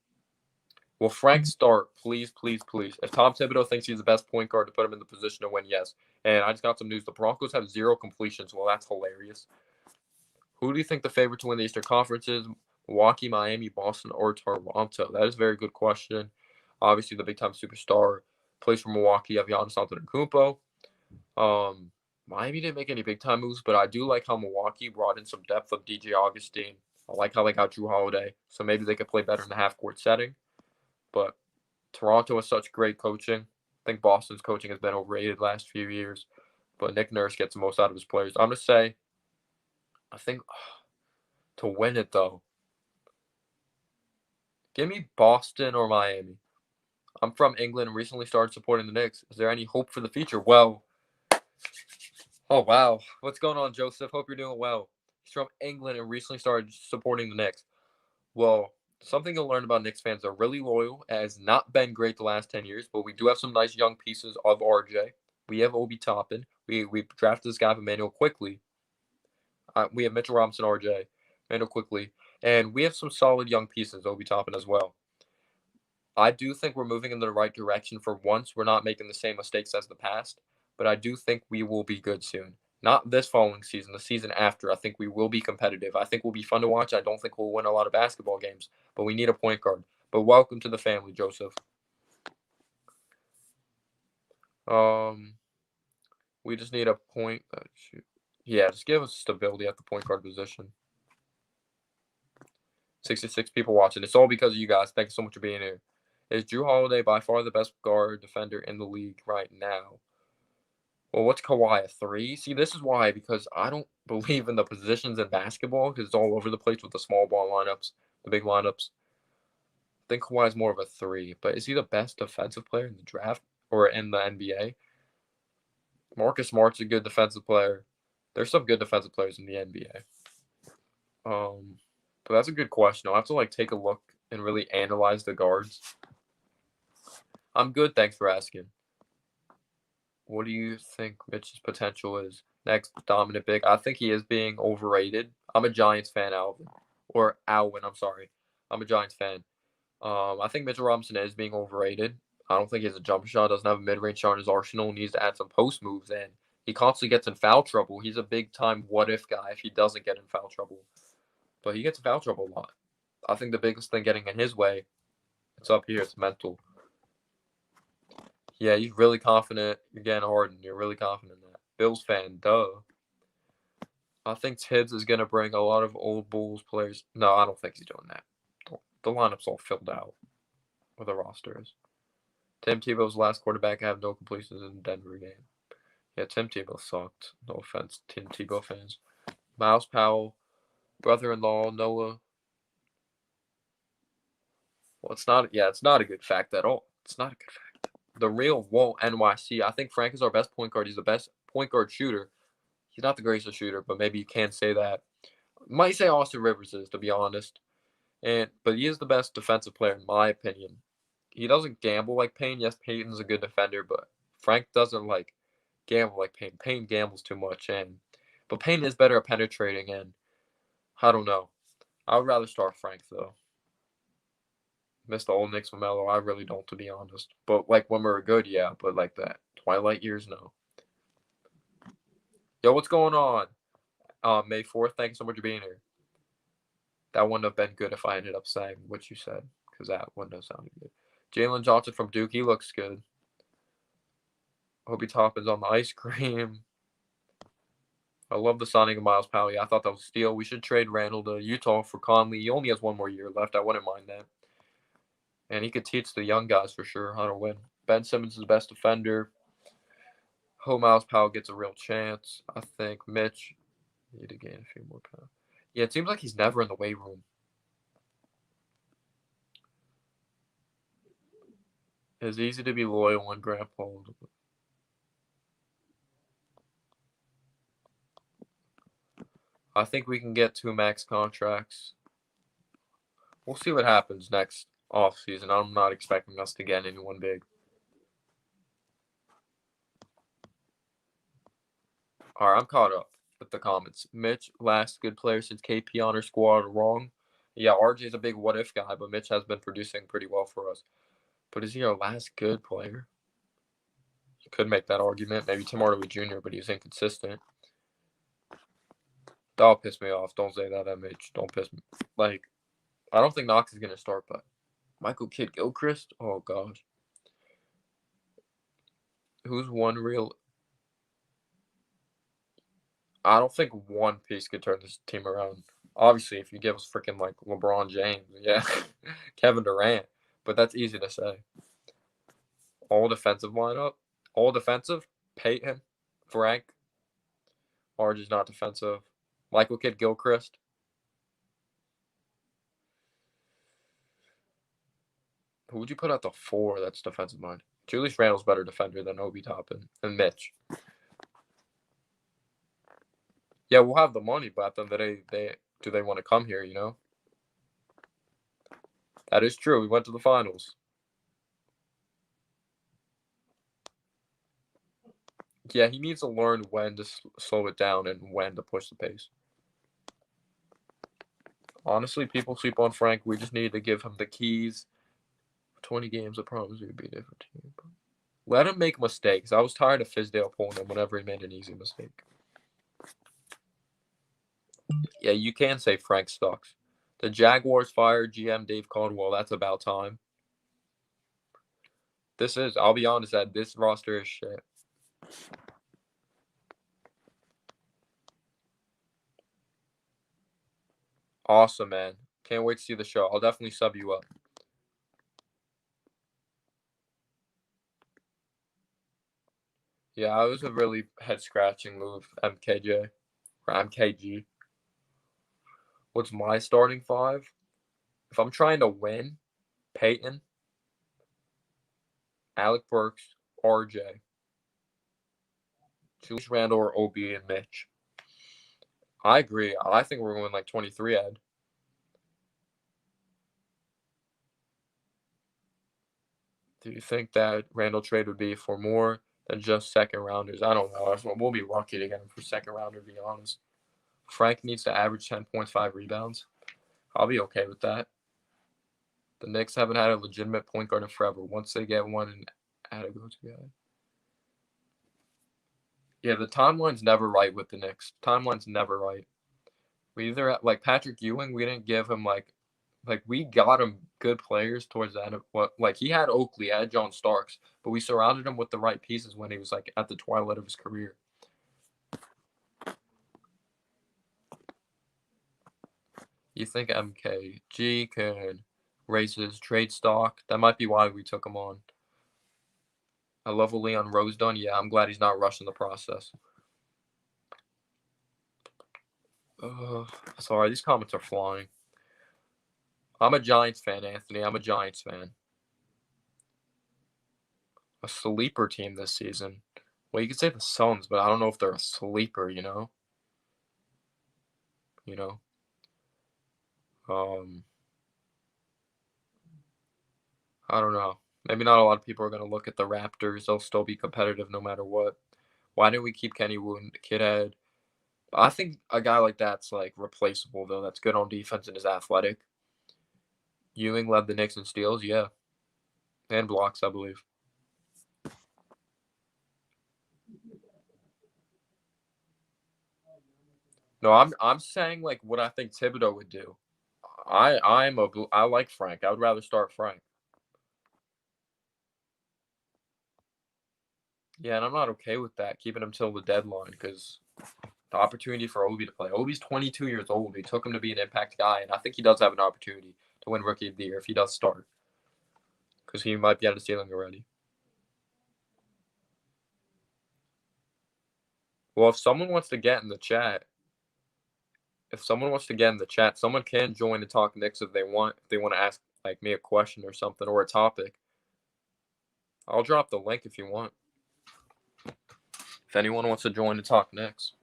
Will Frank start? Please, please, please. If Tom Thibodeau thinks he's the best point guard to put him in the position to win, yes. And I just got some news. The Broncos have 0 completions. Well, that's hilarious. Who do you think the favorite to win the Eastern Conference is? Milwaukee, Miami, Boston, or Toronto? That is a very good question. Obviously, the big-time superstar plays for Milwaukee. You have Giannis Antetokounmpo. Miami didn't make any big-time moves, but I do like how Milwaukee brought in some depth of DJ Augustine. I like how they got Drew Holiday, so maybe they could play better in the half-court setting. But Toronto has such great coaching. I think Boston's coaching has been overrated last few years, but Nick Nurse gets the most out of his players. I'm going to say, I think to win it, though, give me Boston or Miami. I'm from England and recently started supporting the Knicks. Is there any hope for the future? Well, oh, wow. What's going on, Joseph? Hope you're doing well. He's from England and recently started supporting the Knicks. Well, something you'll learn about Knicks fans are really loyal. It has not been great the last 10 years, but we do have some nice young pieces of RJ. We have Obi Toppin. We drafted this guy, Emmanuel Quickly. We have Mitchell Robinson, RJ, Emmanuel Quickly. And we have some solid young pieces, Obi Toppin as well. I do think we're moving in the right direction for once. We're not making the same mistakes as the past, but I do think we will be good soon. Not this following season, the season after. I think we will be competitive. I think we'll be fun to watch. I don't think we'll win a lot of basketball games, but we need a point guard. But welcome to the family, Joseph. We just need a point. Yeah, just give us stability at the point guard position. 66 people watching. It's all because of you guys. Thank you so much for being here. Is Drew Holiday by far the best guard defender in the league right now? Well, what's Kawhi, a 3? See, this is why, because I don't believe in the positions in basketball because it's all over the place with the small ball lineups, the big lineups. I think Kawhi is more of a 3, but is he the best defensive player in the draft or in the NBA? Marcus Smart's a good defensive player. There's some good defensive players in the NBA. But that's a good question. I'll have to take a look and really analyze the guards. I'm good, thanks for asking. What do you think Mitch's potential is? Next, dominant big. I think he is being overrated. I'm a Giants fan, Alvin. Or Alwyn, I'm sorry. I'm a Giants fan. I think Mitchell Robinson is being overrated. I don't think he has a jump shot, doesn't have a mid-range shot in his arsenal, needs to add some post moves in. He constantly gets in foul trouble. He's a big-time what-if guy if he doesn't get in foul trouble. But he gets in foul trouble a lot. I think the biggest thing getting in his way, it's up here, it's mental. Yeah, you're really confident. You're getting Harden. You're really confident in that. Bills fan, duh. I think Tibbs is going to bring a lot of old Bulls players. No, I don't think he's doing that. The lineup's all filled out with the rosters. Tim Tebow's last quarterback have no completions in the Denver game. Yeah, Tim Tebow sucked. No offense, Tim Tebow fans. Miles Powell, brother-in-law, Noah. Well, it's not a good fact at all. It's not a good fact. The real Walt NYC. I think Frank is our best point guard. He's the best point guard shooter. He's not the greatest shooter, but maybe you can say that. Might say Austin Rivers is, to be honest. But he is the best defensive player in my opinion. He doesn't gamble like Payne. Yes, Payton's a good defender, but Frank doesn't gamble like Payne. Payne gambles too much, but Payne is better at penetrating, and I don't know. I would rather start Frank though. Miss the old Knicks with Melo. I really don't, to be honest. But when we were good, yeah. But that twilight years, no. Yo, what's going on? May 4th. Thanks so much for being here. That wouldn't have been good if I ended up saying what you said, because that wouldn't have sounded good. Jalen Johnson from Duke. He looks good. Obi Toppin's on the ice cream. I love the signing of Miles Powell. Yeah, I thought that was a steal. We should trade Randall to Utah for Conley. He only has 1 more year left. I wouldn't mind that. And he could teach the young guys for sure how to win. Ben Simmons is the best defender. Hope Miles Powell gets a real chance. I think Mitch need to gain a few more pounds. Yeah, it seems like he's never in the weight room. It's easy to be loyal when Grandpa. I think we can get 2 max contracts. We'll see what happens next offseason. I'm not expecting us to get anyone big. All right, I'm caught up with the comments. Mitch, last good player since KP on our squad. Wrong. Yeah, RJ's a big what if guy, but Mitch has been producing pretty well for us. But is he our last good player? You could make that argument. Maybe Tim Hardaway Jr., but he's inconsistent. That'll piss me off. Don't say that, MH. Don't piss me. Like, I don't think Knox is going to start, but Michael Kidd Gilchrist? Oh, gosh. Who's one real... I don't think one piece could turn this team around. Obviously, if you give us freaking, like, LeBron James, yeah, Kevin Durant. But that's easy to say. All defensive lineup. All defensive. Peyton. Frank. RJ's not defensive. Michael Kidd Gilchrist. Who would you put at the 4 that's defensive minded? Julius Randle's better defender than Obi Toppin and Mitch. Yeah, we'll have the money, but at the end of the day, do they want to come here, you know? That is true. We went to the finals. Yeah, he needs to learn when to slow it down and when to push the pace. Honestly, people sleep on Frank. We just need to give him the keys. 20 games, I promise we'd be a different team. Let him make mistakes. I was tired of Fizdale pulling him whenever he made an easy mistake. Yeah, you can say Frank sucks. The Jaguars fired GM Dave Caldwell. That's about time. I'll be honest, that this roster is shit. Awesome, man. Can't wait to see the show. I'll definitely sub you up. Yeah, it was a really head-scratching move, MKJ. Or MKG. What's my starting 5? If I'm trying to win, Peyton, Alec Burks, RJ, Julius Randle, or Obi and Mitch. I agree. I think we're going like 23, Ed. Do you think that Randle trade would be for more than just second rounders? I don't know. We'll be lucky to get him for second rounder, to be honest. Frank needs to average 10.5 rebounds. I'll be okay with that. The Knicks haven't had a legitimate point guard in forever. Once they get one and add a go-to guy. Yeah, the timeline's never right with the Knicks. Timeline's never right. We either like Patrick Ewing, we didn't give him like we got him good players towards the end of what he had Oakley, had John Starks, but we surrounded him with the right pieces when he was like at the twilight of his career. You think MKG can raise his trade stock? That might be why we took him on. I love what Leon Rose done. Yeah, I'm glad he's not rushing the process. Sorry, these comments are flying. I'm a Giants fan, Anthony. I'm a Giants fan. A sleeper team this season. Well, you could say the Suns, but I don't know if they're a sleeper, you know? I don't know. Maybe not a lot of people are going to look at the Raptors. They'll still be competitive no matter what. Why didn't we keep Kenny Wood, Kidhead? I think a guy like that's like replaceable, though. That's good on defense and is athletic. Ewing led the Knicks in steals, yeah. And blocks, I believe. No, I'm saying like what I think Thibodeau would do. I like Frank. I would rather start Frank. Yeah, and I'm not okay with that, keeping him till the deadline, because the opportunity for Obi to play. Obi's 22 years old. We took him to be an impact guy, and I think he does have an opportunity to win Rookie of the Year if he does start, because he might be at a ceiling already. Well, if someone wants to get in the chat, someone can join the Talk Knicks if they want. If they want to ask like me a question or something or a topic. I'll drop the link if you want. If anyone wants to join to talk Knicks.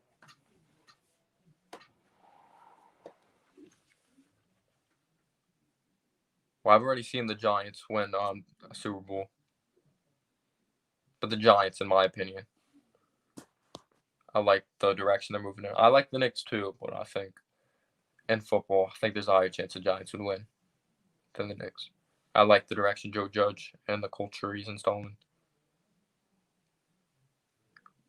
Well, I've already seen the Giants win a Super Bowl. But the Giants, in my opinion. I like the direction they're moving in. I like the Knicks too, but I think in football, I think there's a higher chance the Giants would win than the Knicks. I like the direction Joe Judge and the culture he's installing.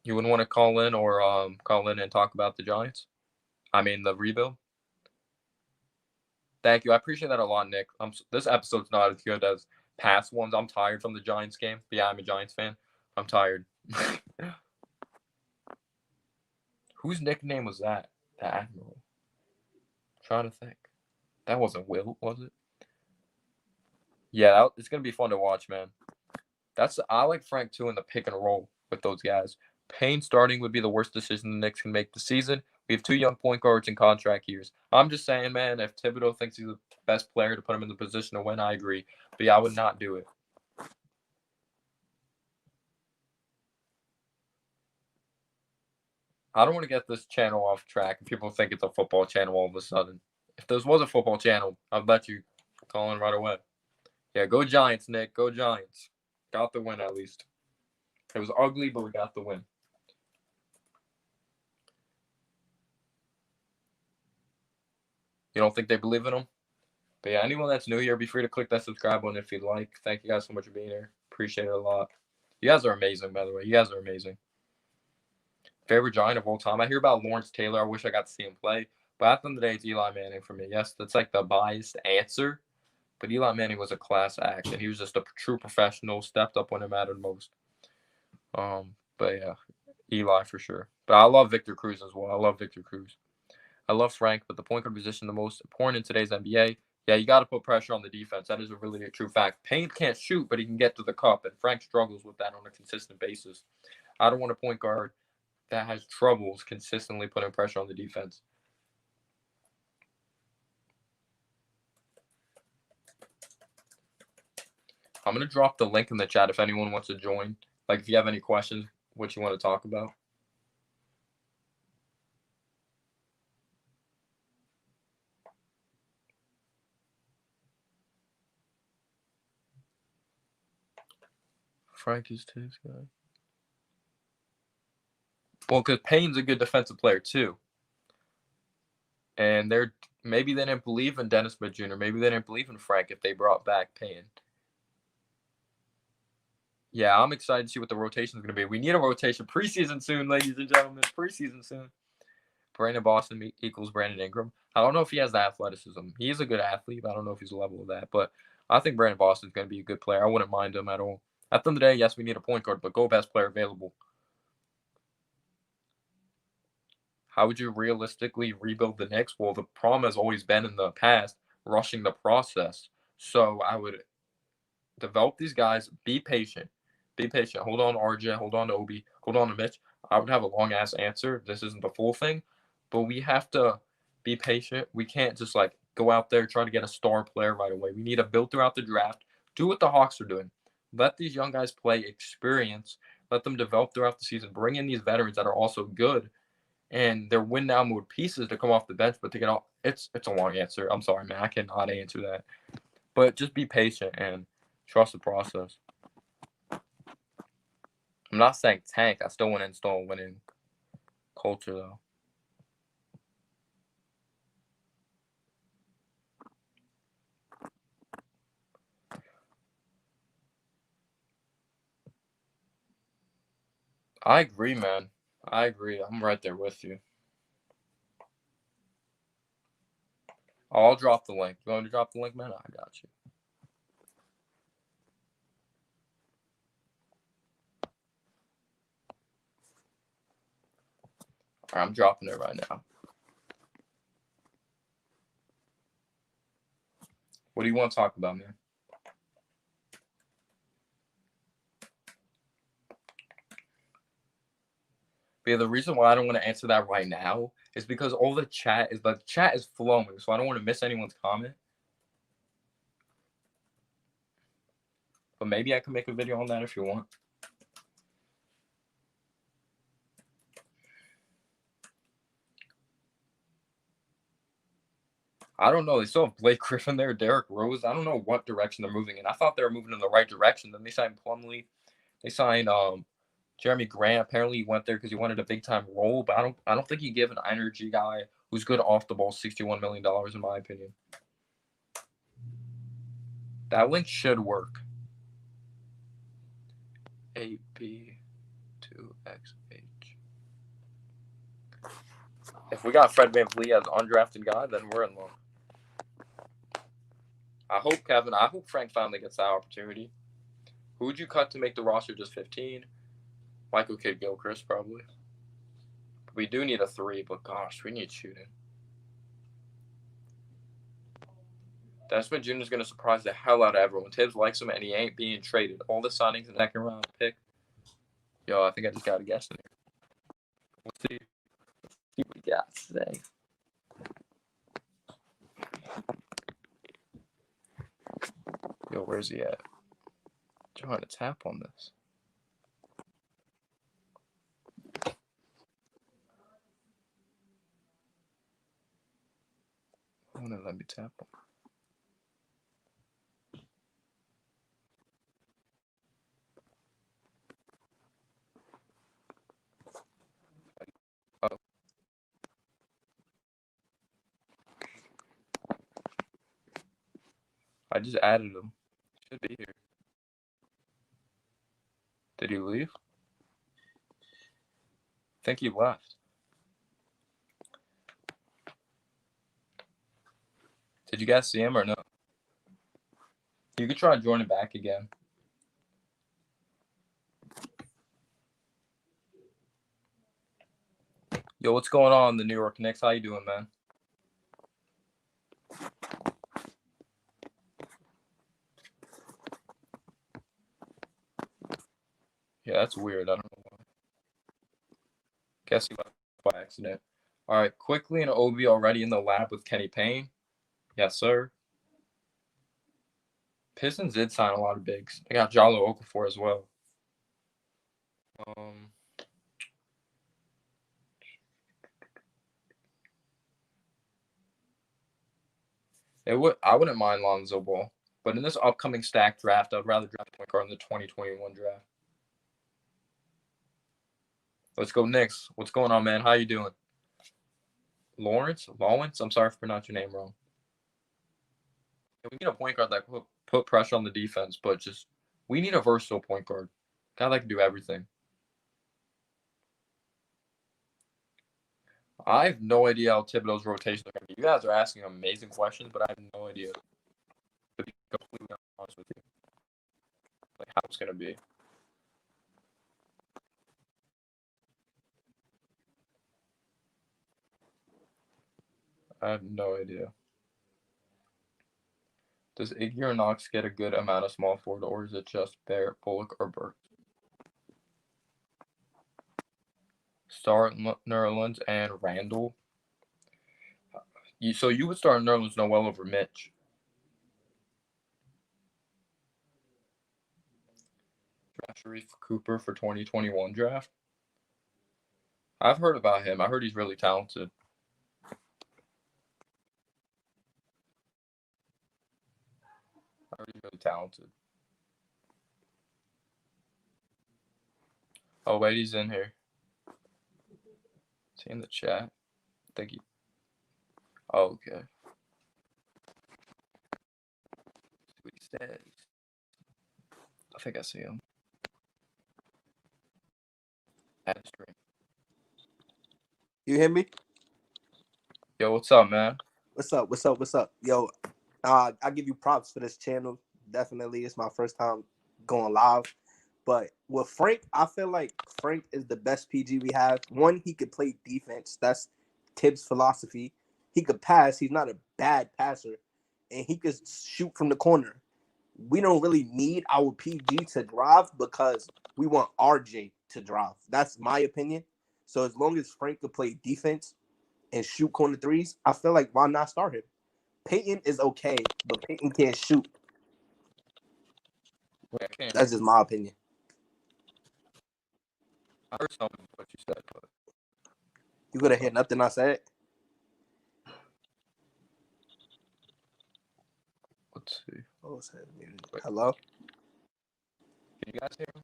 You wouldn't want to call in and talk about the Giants? I mean, the rebuild? Thank you. I appreciate that a lot, Nick. This episode's not as good as past ones. I'm tired from the Giants game. Yeah, I'm a Giants fan. I'm tired. Whose nickname was that? The Admiral. I'm trying to think. That wasn't Will, was it? Yeah, it's going to be fun to watch, man. I like Frank, too, in the pick and roll with those guys. Payne starting would be the worst decision the Knicks can make this season. We have 2 young point guards in contract years. I'm just saying, man, if Thibodeau thinks he's the best player to put him in the position to win, I agree. But yeah, I would not do it. I don't want to get this channel off track and people think it's a football channel all of a sudden. If this was a football channel, I'd let you call in right away. Yeah, go Giants, Nick. Go Giants. Got the win at least. It was ugly, but we got the win. You don't think they believe in him? But yeah, anyone that's new here, be free to click that subscribe button if you'd like. Thank you guys so much for being here. Appreciate it a lot. You guys are amazing, by the way. You guys are amazing. Favorite Giant of all time? I hear about Lawrence Taylor. I wish I got to see him play. But at the end of the day, it's Eli Manning for me. Yes, that's like the biased answer. But Eli Manning was a class act, and he was just a true professional, stepped up when it mattered most. But yeah, Eli for sure. But I love Victor Cruz as well. I love Victor Cruz. I love Frank, but the point guard position, the most important in today's NBA. Yeah, you got to put pressure on the defense. That is really a true fact. Payne can't shoot, but he can get to the cup, and Frank struggles with that on a consistent basis. I don't want a point guard that has troubles consistently putting pressure on the defense. I'm going to drop the link in the chat if anyone wants to join. Like, if you have any questions, what you want to talk about. Frank is too good. Well, because Payne's a good defensive player, too. And maybe they didn't believe in Dennis Smith Jr. Maybe they didn't believe in Frank if they brought back Payne. Yeah, I'm excited to see what the rotation is going to be. We need a rotation. Preseason soon, ladies and gentlemen. Preseason soon. Brandon Boston equals Brandon Ingram. I don't know if he has the athleticism. He is a good athlete, but I don't know if he's a level of that. But I think Brandon Boston's going to be a good player. I wouldn't mind him at all. At the end of the day, yes, we need a point guard, but go best player available. How would you realistically rebuild the Knicks? Well, the problem has always been in the past rushing the process. So I would develop these guys, be patient. Be patient. Hold on to RJ, hold on to Obi, hold on to Mitch. I would have a long-ass answer. This isn't the full thing, but we have to be patient. We can't just, go out there trying to get a star player right away. We need to build throughout the draft. Do what the Hawks are doing. Let these young guys play experience. Let them develop throughout the season. Bring in these veterans that are also good. And they're win now mode pieces to come off the bench, but to get off, it's a long answer. I'm sorry, man. I cannot answer that. But just be patient and trust the process. I'm not saying tank. I still want to install a winning culture, though. I agree, man. I agree. I'm right there with you. I'll drop the link. You want me to drop the link, man? I got you. All right, I'm dropping it right now. What do you want to talk about, man? But yeah, the reason why I don't want to answer that right now is because all the chat is flowing, so I don't want to miss anyone's comment. But but maybe I can make a video on that if you want. I don't know. They still have Blake Griffin there, Derrick Rose. I don't know what direction they're moving in. I thought they were moving in the right direction. Then they signed Plumlee. They signed Jeremy Grant. Apparently, he went there because he wanted a big time role. But I don't think you give an energy guy who's good off the ball $61 million in my opinion. That link should work. AP2XH. If we got Fred VanVleet as an undrafted guy, then we're in luck. I hope Frank finally gets that opportunity. Who would you cut to make the roster just 15? Michael Kidd-Gilchrist, probably. We do need a 3, but gosh, we need shooting. Desmond Jr. is going to surprise the hell out of everyone. Tibbs likes him, and he ain't being traded. All the signings in the second round pick. Yo, I think I just got a guess in here. Let's see what we got today. Yo, where's he at? Trying to tap on this. I want to let me tap on. Oh. I just added him. Should be here. Did he leave? I think he left. Did you guys see him or no? You could try joining back again. Yo, what's going on, the New York Knicks? How you doing, man? Yeah, that's weird. I don't know why. Guess he left by accident. All right, quickly and Obi already in the lab with Kenny Payne. Yes, sir. Pistons did sign a lot of bigs. They got Jalo Okafor as well. I wouldn't mind Lonzo Ball, but in this upcoming stack draft, I'd rather draft a point guard in the 2021 draft. Let's go Knicks. What's going on, man? How you doing? Lawrence? I'm sorry for pronouncing your name wrong. We need a point guard that put pressure on the defense, but we need a versatile point guard. Guy that can do everything. I have no idea how Thibodeau's rotations are going to be. You guys are asking amazing questions, but I have no idea. To be completely honest with you, like how it's going to be. I have no idea. Does Iggy or Knox get a good amount of small forward, or is it just Barrett, Bullock, or Burke? Start Nerlens and Randall. So you would start Nerlens Noel over Mitch. Draft Sharif Cooper for 2021 draft. I've heard about him. I heard he's really talented. I heard he's really talented. Oh, wait, he's in here. Is he in the chat? I think he... Oh, okay. See what he says. I think I see him. Add stream. You hear me? Yo, what's up, man? What's up? Yo, I give you props for this channel. Definitely, it's my first time going live. But with Frank, I feel like Frank is the best PG we have. One, he could play defense. That's Tibbs' philosophy. He could pass. He's not a bad passer. And he could shoot from the corner. We don't really need our PG to drive because we want RJ to drive. That's my opinion. So as long as Frank could play defense and shoot corner threes, I feel like why not start him? Peyton is okay, but Peyton can't shoot. Wait, I can't. That's just my opinion. I heard something of what you said, but You could have heard nothing I said. let's see. Oh, hello? Can you guys hear me?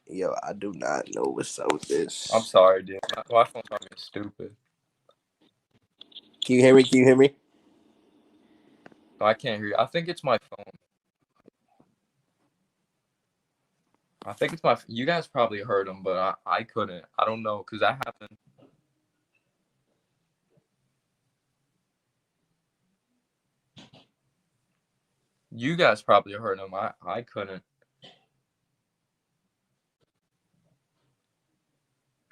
Yo, I do not know what's up with this. I'm sorry, dude. My phone's not being stupid. Can you hear me? Can you hear me? No, I can't hear you. I think it's my phone. I think it's my. You guys probably heard him, but I couldn't. I don't know because that happened. You guys probably heard him. I couldn't.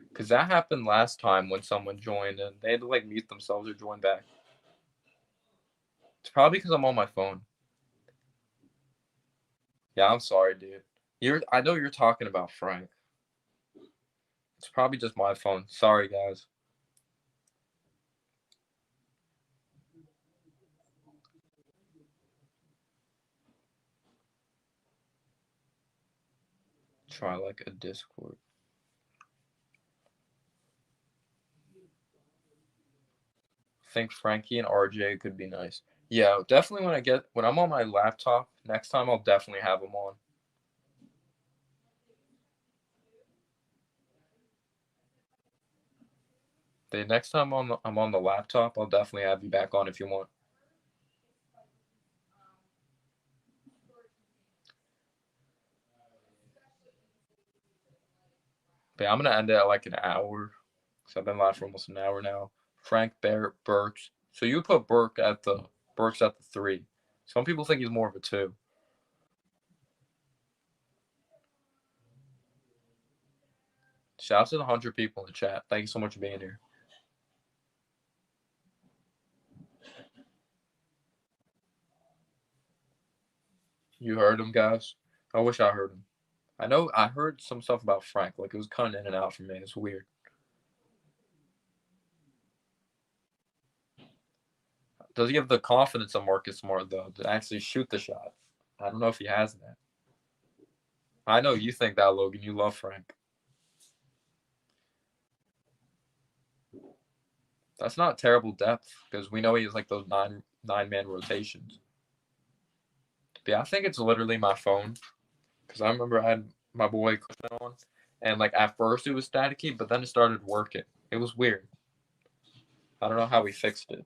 Because that happened last time when someone joined and they had to like mute themselves or join back. It's probably because I'm on my phone. Yeah, I'm sorry, dude. I know you're talking about Frank. It's probably just my phone. Sorry, guys. Try like a Discord. I think Frankie and RJ could be nice. Yeah, definitely when I'm on my laptop, next time I'll definitely have them on. The next time I'm on the laptop, I'll definitely have you back on if you want. But yeah, I'm gonna end it at like an hour. So I've been live for almost an hour now. Frank Burks. So you put Burks at the 3. Some people think he's more of a 2. Shout out to the 100 people in the chat. Thank you so much for being here. You heard him, guys? I wish I heard him. I know I heard some stuff about Frank. Like, it was cutting in and out for me. It's weird. Does he have the confidence of Marcus Smart, though, to actually shoot the shot? I don't know if he has that. I know you think that, Logan. You love Frank. That's not terrible depth because we know he has like those nine-man rotations. But yeah, I think it's literally my phone because I remember I had my boy Cushman on, and like at first it was staticky, but then it started working. It was weird. I don't know how we fixed it.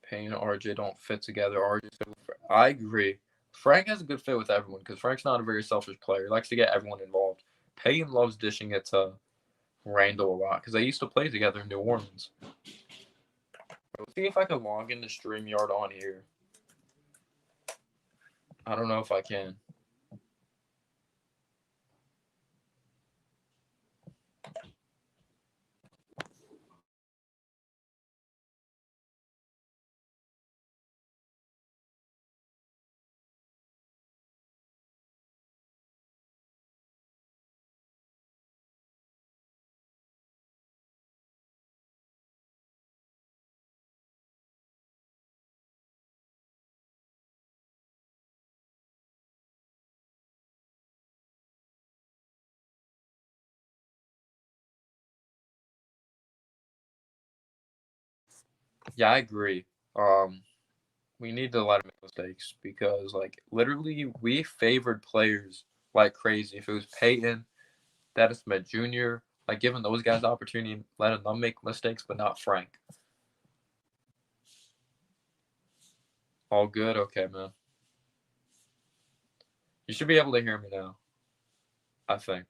Payne and RJ don't fit together. I agree. Frank has a good fit with everyone because Frank's not a very selfish player. He likes to get everyone involved. Payne loves dishing it to Randall a lot because they used to play together in New Orleans. Let's see if I can log into StreamYard on here. I don't know if I can. Yeah, I agree. We need to let him make mistakes because, like, literally, we favored players like crazy. If it was Peyton, Dennis Smith Jr., like, giving those guys the opportunity, letting them make mistakes, but not Frank. All good? Okay, man. You should be able to hear me now, I think.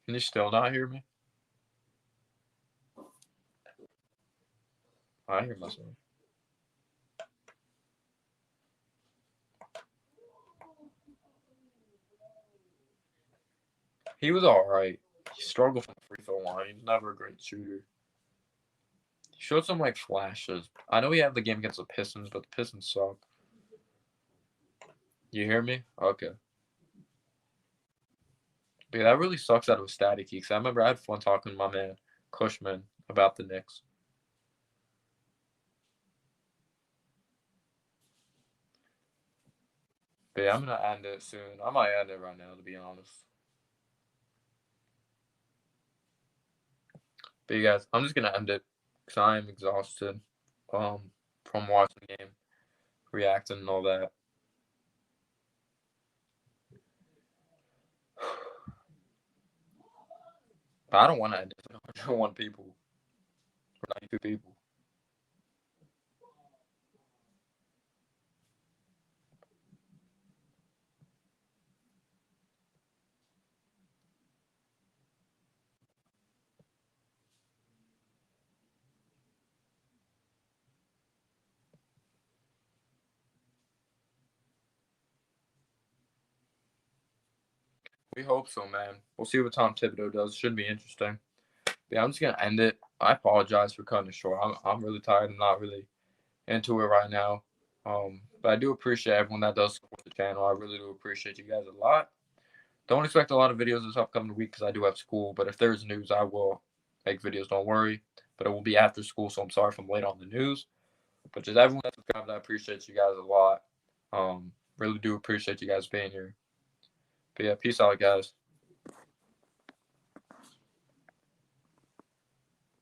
Can you still not hear me? I hear myself. He was all right. he struggled from the free throw line. He's never a great shooter. He showed some like flashes. I know he had the game against the Pistons, but the Pistons suck. You hear me? Okay. But yeah, that really sucks that it was staticky because I remember I had fun talking to my man Cushman about the Knicks. But yeah, I'm gonna end it soon. I might end it right now, to be honest. But you guys, I'm just gonna end it because I am exhausted from watching the game, reacting and all that. But I don't want to end it for 101 people or 92 people. We hope so, man. We'll see what Tom Thibodeau does. Should be interesting. But yeah, I'm just gonna end it. I apologize for cutting it short. I'm really tired. I'm not really into it right now. But I do appreciate everyone that does support the channel. I really do appreciate you guys a lot. Don't expect a lot of videos this upcoming week because I do have school. But if there's news, I will make videos. Don't worry. But it will be after school, so I'm sorry if I'm late on the news. But just everyone that subscribed, I appreciate you guys a lot. Really do appreciate you guys being here. But yeah, peace out, guys.